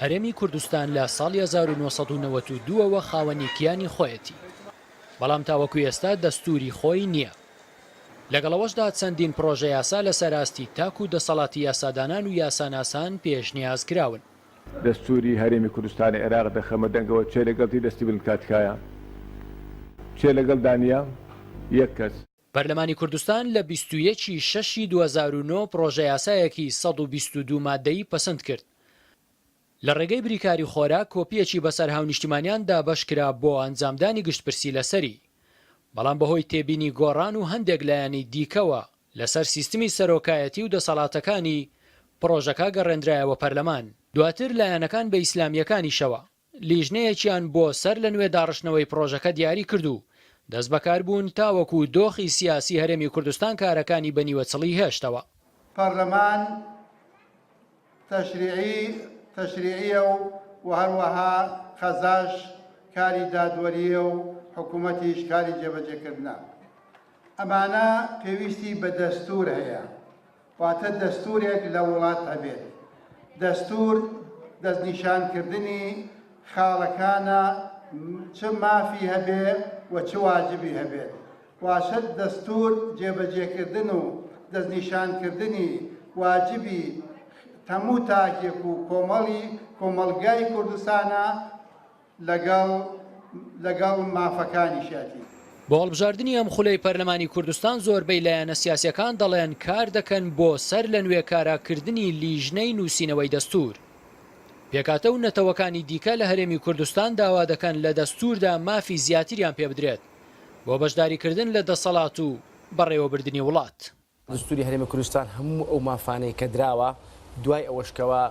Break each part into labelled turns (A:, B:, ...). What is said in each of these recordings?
A: هەرێمی کوردستان لە ساڵی 1992ەوە خاوەنی کیانی خۆیەتی، بەڵام تاوەکو ئێستا دەستوری خۆی نییە. لەگەڵەوەشدا چەندین پرۆژە یاسا لە سەراستی تاک و دەسەڵاتی یاسادانان و یاساناسان پێشنیاز کراون.
B: دەستوری هەرێمی کوردستانی عێراق دەخەمە دەنگەوە چێ لەگەڵی دەستی بن کاتکایە چێ لەگەڵ دانیا یەک کەس.
A: پەرلەمانی کوردستان لە 21/6/2009 پرۆژە یاسایەکی 122 مادەی پەسەند کرد. لە ڕێگەی بریکاری خۆراک کۆپیەکی بەسەر هاونیشتیمانیان دابەشکرا بۆ ئەنجامدانی گشتپرسی لەسەری، بەڵام بەهۆی تێبینی گۆڕان و هەندێک لایەنی دیکەوە لەسەر سیستمی سەرۆکایەتی و دەسەڵاتەکانی پرۆژەکە گەڕێنرایەوە پەرلەمان. دواتر لایەنەکان بە ئیسلامیەکانیشەوە لیژنەیەکیان بۆ سەر لە نوێ داڕشتنەوەی پرۆژەکە دیاری کردو، دەست بەکار بوون تاوەکو دۆخی سیاسی هەرێمی کوردستان کارەکانی بەنیوەچڵی هێشتەوە.
C: پەرلەمان تەشریعیە و هەروەها قەزاش کاری دادوەریە و حکوومەتیش کاری جێبەجێکردنە. ئەمانە پێویستی بە دەستور هەیە، واتە دەستورێک لە وڵات هەبێت. دەستور دەستنیشانکردنی خاڵەکانە چ مافی هەبێ و چ واجبی هەبێت. واشە دەستور جێبەجێکردن و دەستنیشانکردنی واجبی هەموو تاکێک و کۆمەڵگای کوردستانە لەگەڵ مافەکانی شاتی.
A: بۆ هەڵبژاردننی ئەم خولەی پەرلەمانی کوردستان زۆربەی لایەنە سیاسیەکان دەڵێن کار دەکەن بۆ سەر لە نوێ کاراکردنی لیژنەی نووسینەوەی دەستور. پێکاتە و نەتەوەکانی دیکە لە هەرێمی کوردستان داوا دەکەن لە دەستوردا مافی زیاتریان پێ بدرێت بۆ بەشداریکردن لە دەسەڵات و بەڕێوەبردننی وڵات.
D: دەستوری هەرێمی کوردستان هەموو ئەو مافانەی کە دراوە دوای ئەوەشکەوە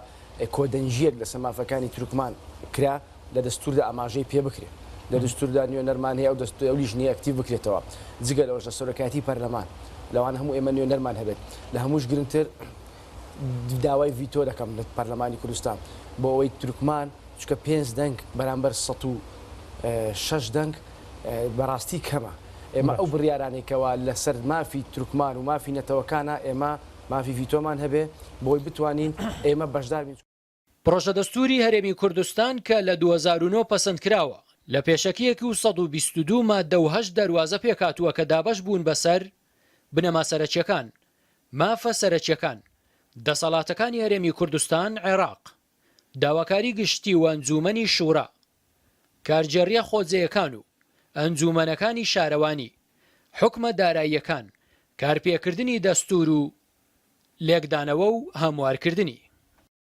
D: کۆدەنجیەک لە سەمافەکانی تورکمان کرا لە دەستوردا ئاماژەی پێ بکرێت، لە دەستوردا نوێنەرمان هەیە ئەو لیژنەیە ئەکتیڤ بکرێتەوە. جگە لەوەش لە سەرۆکایەتی پەرلەمان لەوان هەموو ئێمە نوێنەرمان هەبێت. لە هەمووش گرنگتر داوای ڤیتۆ دەکەم لە پەرلەمانی کوردستان بۆ ئەوەی تورکمان چکە 5 دەنگ بەرامبەر 106 دەنگ بەڕاستی کەمە. ئێمە ئەو بڕیارانێکەوە لەسەر مافی تورکمان و مافی نەتەوەکانە ئێمە مافی ڤیتۆمان هەبێ بۆی بتوانین ئێمە بەشدار بین.
A: پرۆژە دەستوری هەرێمی کوردستان کە لە 2009 پەسەند کراوە لە پێشەکیەکی و 122 مادە و 8 دەواازە پێکاتووە کە دابەش بوون بەسەر بنەما سەرەکیەکان، مافە سەرەکیەکان، دەسەڵاتەکانی هەرێمی کوردستان، عێراق، داواکاری گشتی و ئەنجومەنی شوورا، کارجێڕیە خۆجێیەکان و ئەنجومەنەکانی شارەوانی، حکمە داراییەکان، کارپێکردنی دەستور و لێکدانەوە و هەموارکردنی.